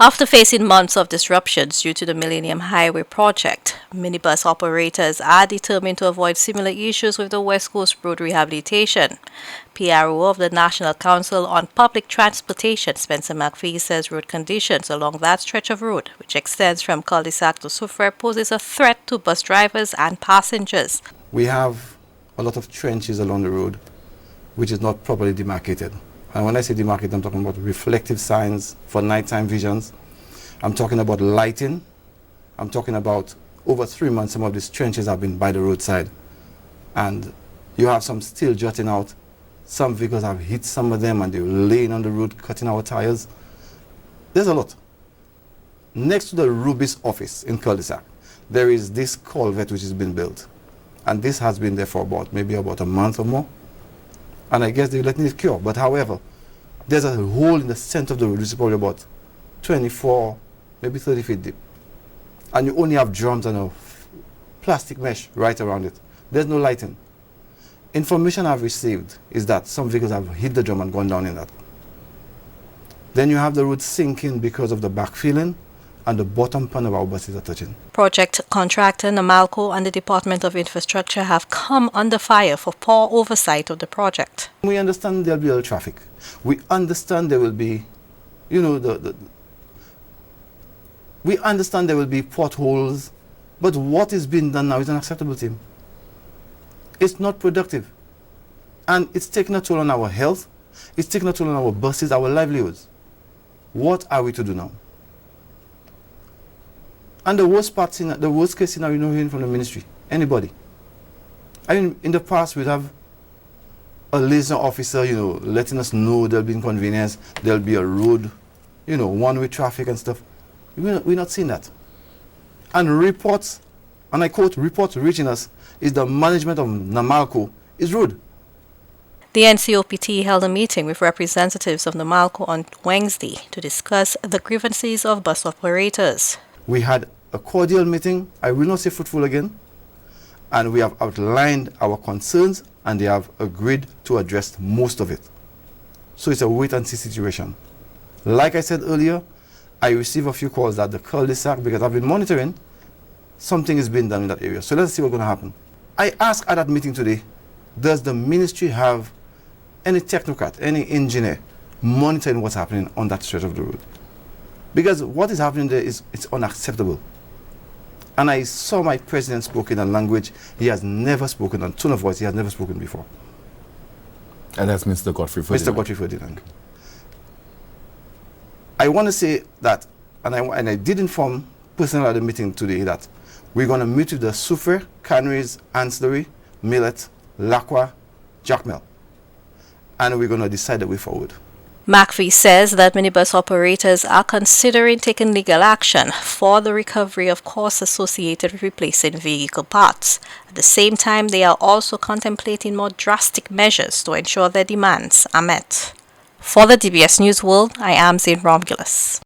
After facing months of disruptions due to the Millennium Highway project, minibus operators are determined to avoid similar issues with the West Coast Road Rehabilitation. PRO of the National Council on Public Transportation, Spencer McPhee, says road conditions along that stretch of road, which extends from cul-de-sac to Soufriere, poses a threat to bus drivers and passengers. We have a lot of trenches along the road, which is not properly demarcated. And when I say demarcated, I'm talking about reflective signs for nighttime visions. I'm talking about lighting. I'm talking about over 3 months, some of these trenches have been by the roadside. And you have some still jutting out. Some vehicles have hit some of them and they're laying on the road, cutting our tires. There's a lot. Next to the Rubis office in cul-de-sac, there is this culvert which has been built. And this has been there for maybe about a month or more. And I guess they're letting it cure. But however, there's a hole in the center of the road, which is probably about 24, maybe 30 feet deep. And you only have drums and a plastic mesh right around it. There's no lighting. Information I've received is that some vehicles have hit the drum and gone down in that. Then you have the road sinking because of the backfilling, and the bottom pan of our buses are touching. Project contractor Namalco and the Department of Infrastructure have come under fire for poor oversight of the project. We understand there'll be a traffic. We understand there will be, we understand there will be potholes, but what is being done now is unacceptable, team. It's not productive. And it's taking a toll on our health. It's taking a toll on our buses, our livelihoods. What are we to do now? And the worst case scenario, hearing from the ministry, anybody. I mean, in the past, we'd have a liaison officer, letting us know there'll be inconvenience, there'll be a road, one-way traffic and stuff. We're not seeing that. And reports, and I quote, reports reaching us, is the management of Namalco is rude. The NCOPT held a meeting with representatives of Namalco on Wednesday to discuss the grievances of bus operators. We had a cordial meeting, I will not say fruitful again, and we have outlined our concerns and they have agreed to address most of it. So it's a wait-and-see situation. Like I said earlier, I received a few calls at the cul-de-sac because I've been monitoring. Something is being done in that area. So let's see what's going to happen. I asked at that meeting today, does the ministry have any technocrat, any engineer monitoring what's happening on that stretch of the road? Because what is happening there it's unacceptable. And I saw my president spoke in a language he has never spoken, a tone of voice he has never spoken before. And that's Mr. Godfrey Ferdinand. Mr. Godfrey Ferdinand. I want to say that, and I did inform personally at the meeting today that we're going to meet with the Soufriere, Canneries, Ancillary, Millet, Lacroix, Jacmel. And we're going to decide the way forward. McPhee says that minibus operators are considering taking legal action for the recovery of costs associated with replacing vehicle parts. At the same time, they are also contemplating more drastic measures to ensure their demands are met. For the DBS News World, I am Zane Romulus.